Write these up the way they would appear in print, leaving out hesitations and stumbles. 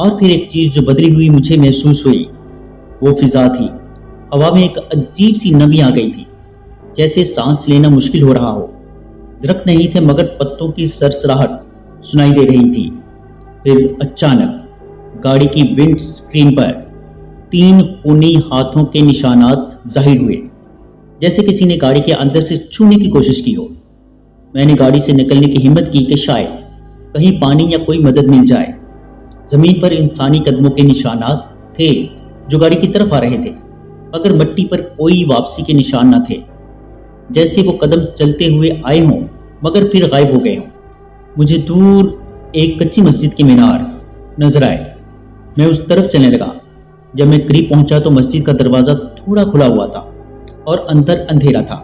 اور پھر ایک چیز جو بدلی ہوئی مجھے محسوس ہوئی، وہ فضا تھی۔ ہوا میں ایک عجیب سی نمی آ گئی تھی، جیسے سانس لینا مشکل ہو رہا ہو۔ درخت نہیں تھے مگر پتوں کی سرسراہٹ سنائی دے رہی تھی۔ پھر اچانک گاڑی کی ونڈ سکرین پر 3 خونی ہاتھوں کے نشانات ظاہر ہوئے، جیسے کسی نے گاڑی کے اندر سے چھونے کی کوشش کی ہو۔ میں نے گاڑی سے نکلنے کی ہمت کی کہ شاید کہیں پانی یا کوئی مدد مل جائے۔ زمین پر انسانی قدموں کے نشانات تھے جو گاڑی کی طرف آ رہے تھے، مگر مٹی پر کوئی واپسی کے نشان نہ تھے، جیسے وہ قدم چلتے ہوئے آئے ہوں مگر پھر غائب ہو گئے ہوں۔ مجھے دور ایک کچی مسجد کی مینار نظر آئے۔ میں اس طرف چلنے لگا۔ جب میں قریب پہنچا تو مسجد کا دروازہ تھوڑا کھلا ہوا تھا اور اندر اندھیرا تھا۔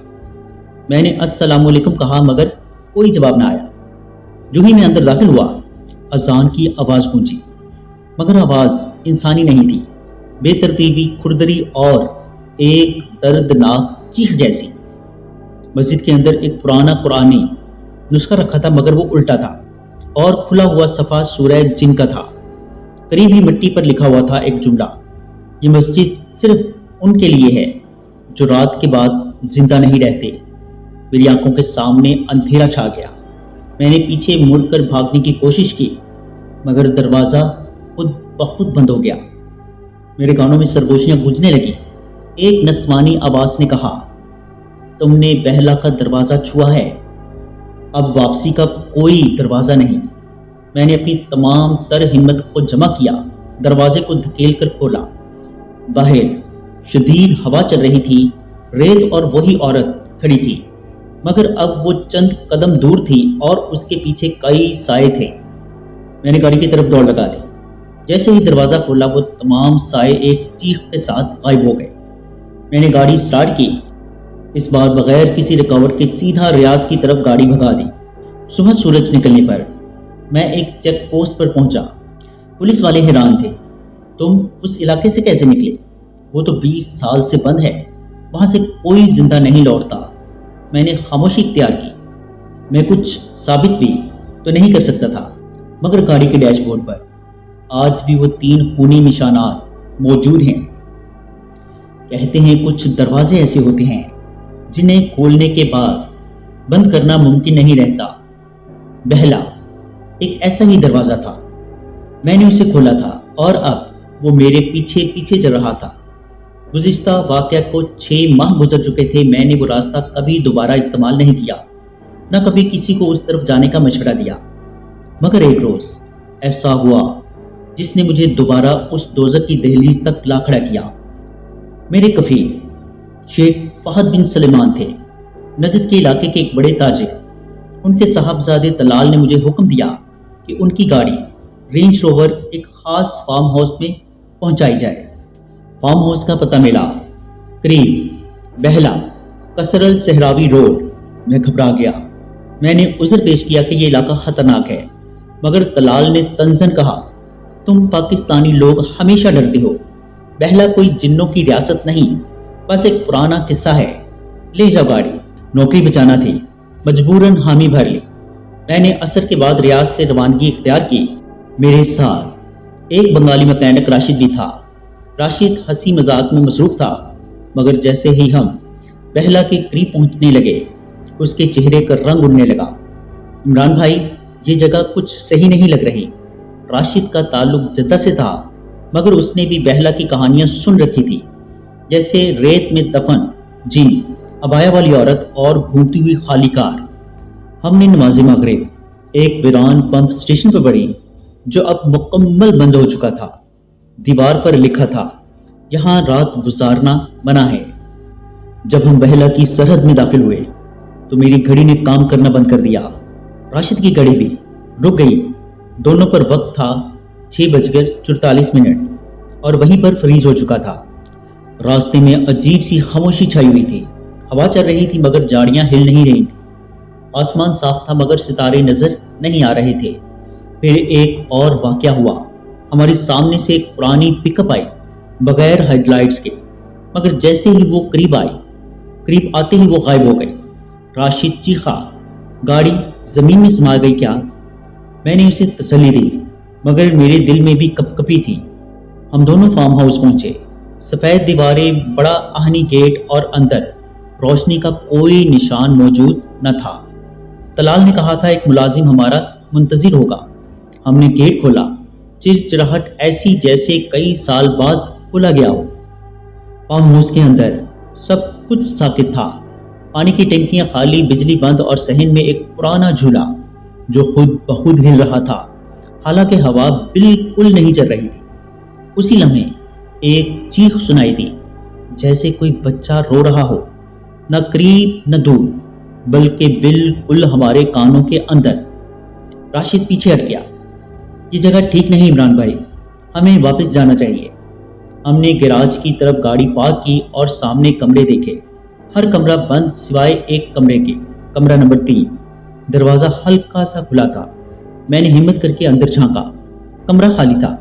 میں نے السلام علیکم کہا مگر کوئی جواب نہ آیا۔ جو ہی میں اندر داخل ہوا، اذان کی آواز گونجی، مگر آواز انسانی نہیں تھی، بے ترتیبی، کھردری اور ایک دردناک چیخ جیسی۔ مسجد کے اندر ایک پرانا قرآنی نسخہ رکھا تھا مگر وہ الٹا تھا اور کھلا ہوا صفحہ سورہ جن کا تھا۔ قریب ہی مٹی پر لکھا ہوا تھا ایک جملہ، یہ مسجد صرف ان کے لیے ہے جو رات کے بعد زندہ نہیں رہتے۔ میری آنکھوں کے سامنے اندھیرا چھا گیا۔ میں نے پیچھے مڑ کر بھاگنے کی کوشش کی مگر دروازہ خود بخود بند ہو گیا۔ میرے کانوں میں سرگوشیاں گونجنے لگی۔ ایک نسوانی آواز نے کہا، تم نے بہلا کا دروازہ چھوا ہے، اب واپسی کا کوئی دروازہ نہیں۔ میں نے اپنی تمام تر ہمت کو جمع کیا، دروازے کو دھکیل کر کھولا۔ باہر شدید ہوا چل رہی تھی، ریت اور وہی عورت کھڑی تھی، مگر اب وہ چند قدم دور تھی اور اس کے پیچھے کئی سائے تھے۔ میں نے گاڑی کی طرف دوڑ لگا دی۔ جیسے ہی دروازہ کھولا وہ تمام سائے ایک چیخ کے ساتھ غائب ہو گئے۔ میں نے گاڑی سٹارٹ کی، اس بار بغیر کسی رکاوٹ کے سیدھا ریاض کی طرف گاڑی بھگا دی۔ صبح سورج نکلنے پر میں ایک چیک پوسٹ پر پہنچا۔ پولیس والے حیران تھے، تم اس علاقے سے کیسے نکلے؟ وہ تو 20 سال سے بند ہے، وہاں سے کوئی زندہ نہیں لوٹتا۔ میں نے خاموشی اختیار کی۔ میں کچھ ثابت بھی تو نہیں کر سکتا تھا، مگر گاڑی کے ڈیش بورڈ پر آج بھی وہ 3 خونی نشانات موجود ہیں۔ کہتے ہیں کچھ دروازے ایسے ہوتے ہیں جنہیں کھولنے کے بعد بند کرنا ممکن نہیں رہتا۔ بہلا ایک ایسا ہی دروازہ تھا۔ میں نے اسے کھولا تھا اور اب وہ میرے پیچھے پیچھے چل رہا تھا۔ گزشتہ واقعہ کو 6 ماہ گزر چکے تھے۔ میں نے وہ راستہ کبھی دوبارہ استعمال نہیں کیا، نہ کبھی کسی کو اس طرف جانے کا مشورہ دیا، مگر ایک روز ایسا ہوا جس نے مجھے دوبارہ اس دوزخ کی دہلیز تک لا کھڑا کیا۔ میرے کفیل شیخ فہد بن سلیمان تھے، نجد کے علاقے کے ایک بڑے تاجر۔ ان کے صاحبزادے طلال نے مجھے حکم دیا کہ ان کی گاڑی رینج روور ایک خاص فارم ہاؤس میں پہنچائی جائے۔ فارم ہاؤس کا پتہ ملا، قریب بہلا کسرل صحراوی روڈ۔ میں گھبرا گیا۔ میں نے عذر پیش کیا کہ یہ علاقہ خطرناک ہے، مگر طلال نے طنزاً کہا، تم پاکستانی لوگ ہمیشہ ڈرتے ہو، بہلا کوئی جنوں کی ریاست نہیں، بس ایک پرانا قصہ ہے، لے جاؤ گاڑی۔ نوکری بچانا تھی، مجبوراً حامی بھر لی۔ میں نے عصر کے بعد ریاض سے روانگی اختیار کی۔ میرے ساتھ ایک بنگالی مکینک راشد بھی تھا۔ راشد ہنسی مذاق میں مصروف تھا، مگر جیسے ہی ہم بہلا کے قریب پہنچنے لگے اس کے چہرے کا رنگ اڑنے لگا۔ عمران بھائی، یہ جگہ کچھ صحیح نہیں لگ رہی۔ راشد کا تعلق جدہ سے تھا، مگر اس نے بھی بہلا کی کہانیاں سن رکھی تھی، جیسے ریت میں دفن جن، عبایا والی عورت اور گھومتی ہوئی خالی کار۔ ہم نے نماز مغرب ایک ویران پمپ سٹیشن پر پڑھی جو اب مکمل بند ہو چکا تھا۔ دیوار پر لکھا تھا، یہاں رات گزارنا منع ہے۔ جب ہم بہلا کی سرحد میں داخل ہوئے تو میری گھڑی نے کام کرنا بند کر دیا۔ راشد کی گھڑی بھی رک گئی۔ دونوں پر وقت تھا 6:44 اور وہیں پر فریز ہو چکا تھا۔ راستے میں عجیب سی خاموشی چھائی ہوئی تھی۔ ہوا چل رہی تھی مگر جھاڑیاں ہل نہیں رہی تھیں۔ آسمان صاف تھا مگر ستارے نظر نہیں آ رہے تھے۔ پھر ایک اور واقعہ ہوا۔ ہمارے سامنے سے ایک پرانی پک اپ آئی بغیر ہیڈ لائٹس کے، مگر جیسے ہی وہ قریب آتے ہی وہ غائب ہو گئی۔ راشد چیخا، گاڑی زمین میں سما گئی کیا؟ میں نے اسے تسلی دی، مگر میرے دل میں بھی کپ کپی تھی۔ ہم دونوں فارم ہاؤس پہنچے۔ سفید دیواریں، بڑا آہنی گیٹ اور اندر روشنی کا کوئی نشان موجود نہ تھا۔ طلال نے کہا تھا ایک ملازم ہمارا منتظر ہوگا۔ ہم نے گیٹ کھولا، چرچراہٹ ایسی جیسے کئی سال بعد کھولا گیا ہو۔ فارم ہاؤس کے اندر سب کچھ ساکت تھا۔ پانی کی ٹینکیاں خالی، بجلی بند اور صحن میں ایک پرانا جھولا جو خود بخود ہل رہا تھا، حالانکہ ہوا بالکل نہیں چل رہی تھی۔ اسی لمحے ایک چیخ سنائی دی، جیسے کوئی بچہ رو رہا ہو، نہ قریب نہ دور، بلکہ بالکل ہمارے کانوں کے اندر۔ راشد پیچھے ہٹ گیا۔ یہ جگہ ٹھیک نہیں عمران بھائی، ہمیں واپس جانا چاہیے۔ ہم نے گیراج کی طرف گاڑی پارک کی اور سامنے کمرے دیکھے، ہر کمرہ بند سوائے ایک کمرے کے، کمرہ نمبر 3۔ دروازہ ہلکا سا کھلا تھا۔ میں نے ہمت کر کے اندر جھانکا، کمرہ خالی تھا۔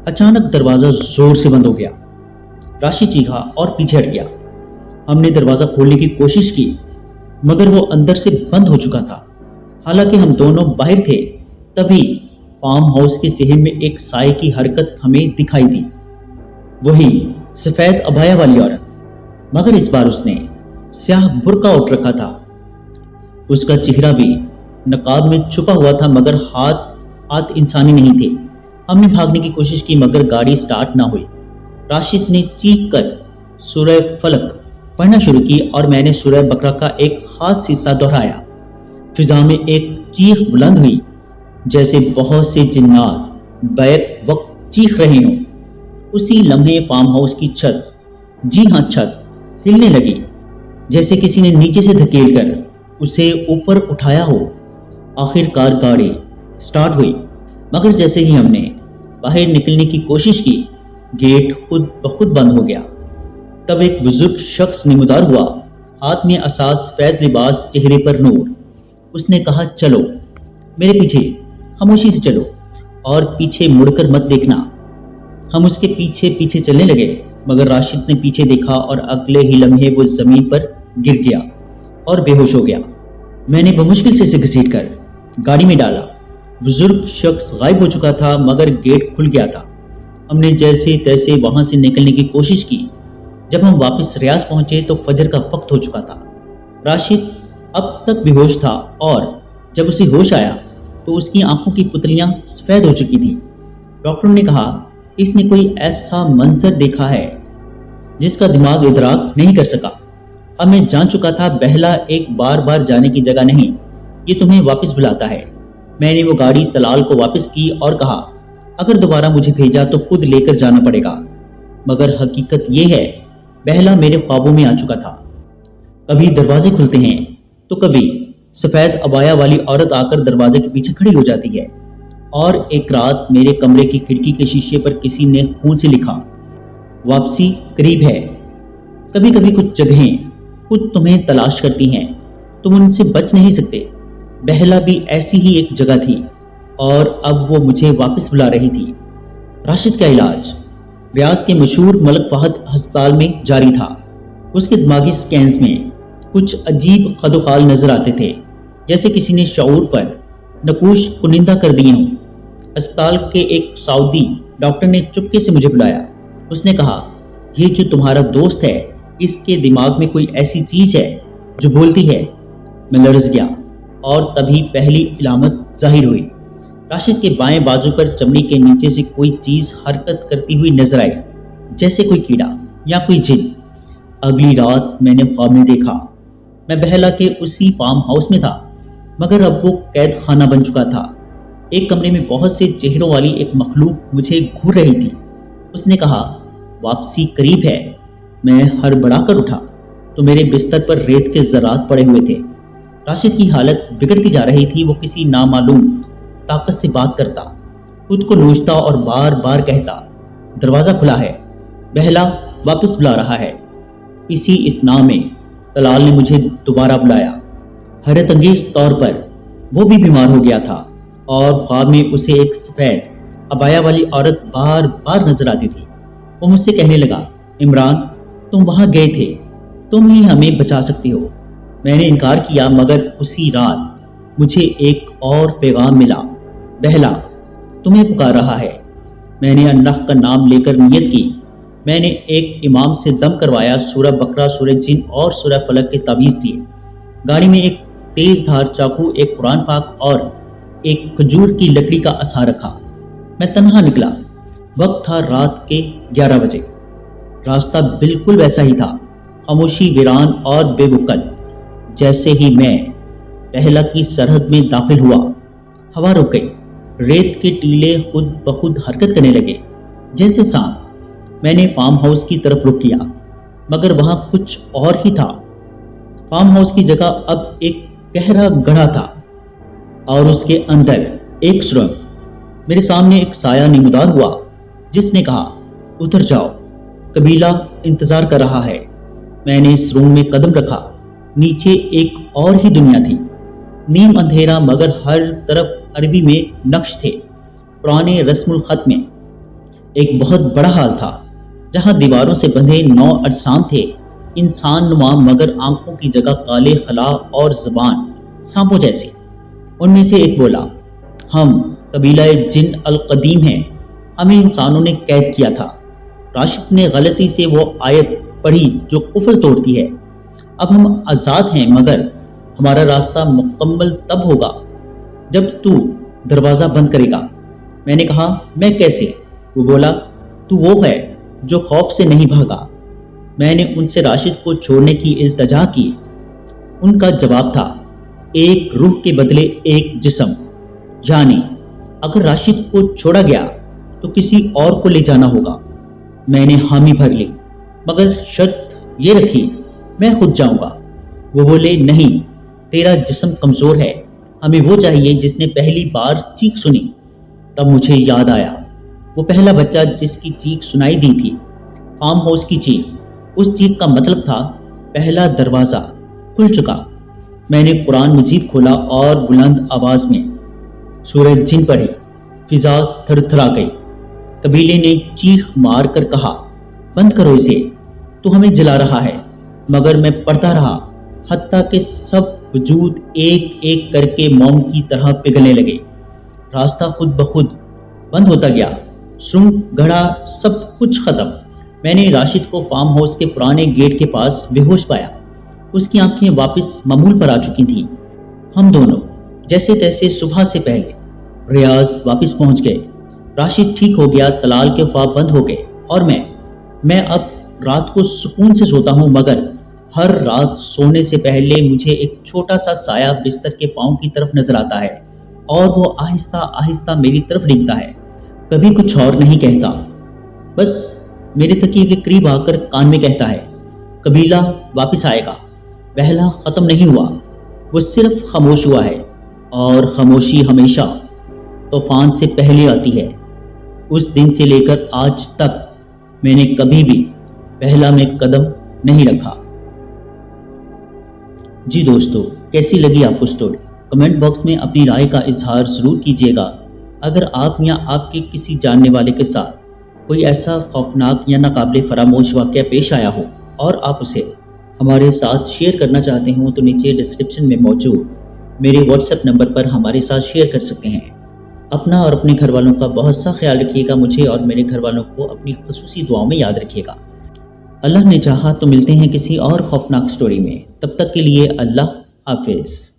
اچانک دروازہ زور سے بند ہو گیا۔ راشد چیخا اور پیچھے ہٹ گیا۔ ہم نے دروازہ کھولنے کی کوشش کی، مگر وہ اندر سے بند ہو چکا تھا۔ حالانکہ ہم دونوں باہر تھے، تبھی فارم ہاؤس کے صحن میں ایک سائے کی حرکت ہمیں دکھائی دی۔ وہی سفید عبایا والی عورت، مگر اس بار اس نے سیاہ برقع اٹھ رکھا تھا۔ اس کا چہرہ بھی نقاب میں چھپا ہوا تھا، مگر ہاتھ انسانی نہیں تھے۔ ہم نے بھاگنے کی کوشش کی، مگر گاڑی سٹارٹ نہ ہوئی۔ راشد نے چیخ کر سورہ فلق پڑھنا شروع کی اور میں نے سورہ بقرہ کا ایک خاص حصہ دہرایا۔ فضا میں ایک چیخ بلند ہوئی، جیسے بہت سے جنات بیک وقت چیخ رہے ہوں۔ اسی لمحے فارم ہاؤس کی چھت، جی ہاں چھت، ہلنے لگی، جیسے کسی نے نیچے سے دھکیل کر اسے اوپر اٹھایا ہو۔ آخر کار گاڑی سٹارٹ ہوئی، مگر جیسے ہی ہم نے باہر نکلنے کی کوشش کی، گیٹ خود بخود بند ہو گیا۔ تب ایک بزرگ شخص نمودار ہوا، ہاتھ میں عصا، سفید لباس، چہرے پر نور۔ اس نے کہا چلو میرے پیچھے، خاموشی سے چلو اور پیچھے مڑ کر مت دیکھنا۔ ہم اس کے پیچھے پیچھے چلنے لگے، مگر راشد نے پیچھے دیکھا اور اگلے ہی لمحے وہ زمین پر گر گیا اور بے ہوش ہو گیا۔ میں نے بمشکل سے اسے گھسیٹ کر گاڑی میں ڈالا۔ بزرگ شخص غائب ہو چکا تھا، مگر گیٹ کھل گیا تھا۔ ہم نے جیسے تیسے وہاں سے نکلنے کی کوشش کی۔ جب ہم واپس ریاض پہنچے تو فجر کا وقت ہو چکا تھا۔ راشد اب تک بے ہوش تھا اور جب اسے ہوش آیا تو اس کی آنکھوں کی پتلیاں سفید ہو چکی تھیں۔ ڈاکٹر نے کہا اس نے کوئی ایسا منظر دیکھا ہے جس کا دماغ ادراک نہیں کر سکا۔ اب میں جان چکا تھا بہلا ایک بار بار جانے کی جگہ نہیں، یہ تمہیں واپس بلاتا ہے۔ میں نے وہ گاڑی طلال کو واپس کی اور کہا اگر دوبارہ مجھے بھیجا تو خود لے کر جانا پڑے گا۔ مگر حقیقت یہ ہے بہلا میرے خوابوں میں آ چکا تھا۔ کبھی دروازے کھلتے ہیں تو کبھی سفید عبایا والی عورت آ کر دروازے کے پیچھے کھڑی ہو جاتی ہے، اور ایک رات میرے کمرے کی کھڑکی کے شیشے پر کسی نے خون سے لکھا واپسی قریب ہے۔ کبھی کبھی کچھ جگہیں خود تمہیں تلاش کرتی ہیں، تم ان سے بچ نہیں سکتے۔ بہلا بھی ایسی ہی ایک جگہ تھی اور اب وہ مجھے واپس بلا رہی تھی۔ راشد کا علاج ریاض کے مشہور ملک فہد ہسپتال میں جاری تھا۔ اس کے دماغی سکینز میں کچھ عجیب خد و خال نظر آتے تھے، جیسے کسی نے شعور پر نقوش کنندہ کر دیے ہوں۔ ہسپتال کے ایک سعودی ڈاکٹر نے چپکے سے مجھے بلایا۔ اس نے کہا یہ جو تمہارا دوست ہے اس کے دماغ میں کوئی ایسی چیز ہے جو بولتی ہے۔ میں لرز گیا اور تبھی پہلی علامت ظاہر ہوئی۔ راشد کے بائیں بازو پر چمڑی کے نیچے سے کوئی چیز حرکت کرتی ہوئی نظر آئی، جیسے کوئی کیڑا یا کوئی جن۔ اگلی رات میں نے خواب میں دیکھا میں بہلا کے اسی فارم ہاؤس میں تھا، مگر اب وہ قید خانہ بن چکا تھا۔ ایک کمرے میں بہت سے چہروں والی ایک مخلوق مجھے گھور رہی تھی۔ اس نے کہا واپسی قریب ہے۔ میں ہڑبڑا کر اٹھا تو میرے بستر پر ریت کے ذرات پڑے ہوئے تھے۔ راشد کی حالت بگڑتی جا رہی تھی۔ وہ کسی نامعلوم طاقت سے بات کرتا، خود کو نوچتا اور بار بار کہتا دروازہ کھلا ہے، بہلا واپس بلا رہا ہے۔ اسی اسنا میں طلال نے مجھے دوبارہ بلایا۔ حیرت انگیز طور پر وہ بھی بیمار ہو گیا تھا اور خواب میں اسے ایک سفید عبایا والی عورت بار بار نظر آتی تھی۔ وہ مجھ سے کہنے لگا عمران تم وہاں گئے تھے، تم ہی ہمیں بچا سکتے ہو۔ میں نے انکار کیا، مگر اسی رات مجھے ایک اور پیغام ملا، بہلا تمہیں پکار رہا ہے۔ میں نے اللہ کا نام لے کر نیت کی۔ میں نے ایک امام سے دم کروایا، سورہ بقرہ، سورہ جن اور سورہ فلق کے تعویذ دیے۔ گاڑی میں ایک تیز دھار چاقو، ایک قرآن پاک اور ایک کھجور کی لکڑی کا عصا رکھا۔ میں تنہا نکلا۔ وقت تھا رات کے 11 بجے۔ راستہ بالکل ویسا ہی تھا، خاموشی، ویران اور بے وقت۔ جیسے ہی میں پہلا کی سرحد میں داخل ہوا، ہوا رک گئی۔ ریت کے ٹیلے خود بخود حرکت کرنے لگے جیسے سانپ۔ میں نے فارم ہاؤس کی طرف رخ کیا، مگر وہاں کچھ اور ہی تھا۔ فارم ہاؤس کی جگہ اب ایک گہرا گڑھا تھا اور اس کے اندر ایک سرنگ۔ میرے سامنے ایک سایہ نمودار ہوا جس نے کہا، اتر جاؤ، قبیلہ انتظار کر رہا ہے۔ میں نے اس روم میں قدم رکھا۔ نیچے ایک اور ہی دنیا تھی، نیم اندھیرا، مگر ہر طرف عربی میں نقش تھے، پرانے رسم الخط میں۔ ایک بہت بڑا ہال تھا جہاں دیواروں سے بندھے 9 اجسام تھے، انسان نما، مگر آنکھوں کی جگہ کالے خلا اور زبان سانپوں جیسی۔ ان میں سے ایک بولا، ہم قبیلہ جن القدیم ہیں، ہمیں انسانوں نے قید کیا تھا۔ راشد نے غلطی سے وہ آیت پڑھی جو کفر توڑتی ہے۔ اب ہم آزاد ہیں، مگر ہمارا راستہ مکمل تب ہوگا جب تو دروازہ بند کرے گا۔ میں نے کہا، میں کیسے؟ وہ بولا، تو وہ ہے جو خوف سے نہیں بھاگا۔ میں نے ان سے راشد کو چھوڑنے کی التجا کی۔ ان کا جواب تھا، ایک روح کے بدلے ایک جسم، یعنی اگر راشد کو چھوڑا گیا تو کسی اور کو لے جانا ہوگا۔ میں نے حامی بھر لی، مگر شرط یہ رکھی، میں خود جاؤں گا۔ وہ بولے، نہیں، تیرا جسم کمزور ہے، ہمیں وہ چاہیے جس نے پہلی بار چیخ سنی۔ تب مجھے یاد آیا، وہ پہلا بچہ جس کی چیخ سنائی دی تھی، فارم ہاؤس کی چیخ۔ اس چیخ کا مطلب تھا پہلا دروازہ کھل چکا۔ میں نے قرآن مجید کھولا اور بلند آواز میں سورہ جن پڑھی۔ فضا تھر تھرا گئی۔ قبیلے نے چیخ مار کر کہا، بند کرو اسے، تو ہمیں جلا رہا ہے۔ مگر میں پڑھتا رہا، حتیٰ کہ سب وجود ایک ایک کر کے موم کی طرح پگھلنے لگے۔ راستہ خود بخود بند ہوتا گیا، سرنگ، گڑھا، سب کچھ ختم۔ میں نے راشد کو فارم ہاؤس کے پرانے گیٹ کے پاس بے ہوش پایا۔ اس کی آنکھیں واپس معمول پر آ چکی تھیں۔ ہم دونوں جیسے تیسے صبح سے پہلے ریاض واپس پہنچ گئے۔ راشد ٹھیک ہو گیا، طلال کے خواب بند ہو گئے، اور میں اب رات کو سکون سے سوتا ہوں، مگر ہر رات سونے سے پہلے مجھے ایک چھوٹا سا سایہ بستر کے پاؤں کی طرف نظر آتا ہے، اور وہ آہستہ آہستہ میری طرف ڈگتا ہے۔ کبھی کچھ اور نہیں کہتا، بس میرے تکیے کے قریب آ کر کان میں کہتا ہے، قبیلہ واپس آئے گا۔ پہلا ختم نہیں ہوا، وہ صرف خاموش ہوا ہے، اور خاموشی ہمیشہ طوفان سے پہلے آتی ہے۔ اس دن سے لے کر آج تک میں نے کبھی بھی پہلا میں قدم نہیں رکھا۔ جی دوستو، کیسی لگی آپ کو سٹوری؟ کمنٹ باکس میں اپنی رائے کا اظہار ضرور کیجیے گا۔ اگر آپ یا آپ کے کسی جاننے والے کے ساتھ کوئی ایسا خوفناک یا ناقابل فراموش واقعہ پیش آیا ہو اور آپ اسے ہمارے ساتھ شیئر کرنا چاہتے ہوں، تو نیچے ڈسکرپشن میں موجود میرے واٹس ایپ نمبر پر ہمارے ساتھ شیئر کر سکتے ہیں۔ اپنا اور اپنے گھر والوں کا بہت سا خیال رکھیے گا۔ مجھے اور میرے گھر والوں کو اپنی خصوصی دعاؤں میں یاد رکھیے گا۔ اللہ نے چاہا تو ملتے ہیں کسی اور خوفناک سٹوری میں۔ تب تک کے لیے اللہ حافظ۔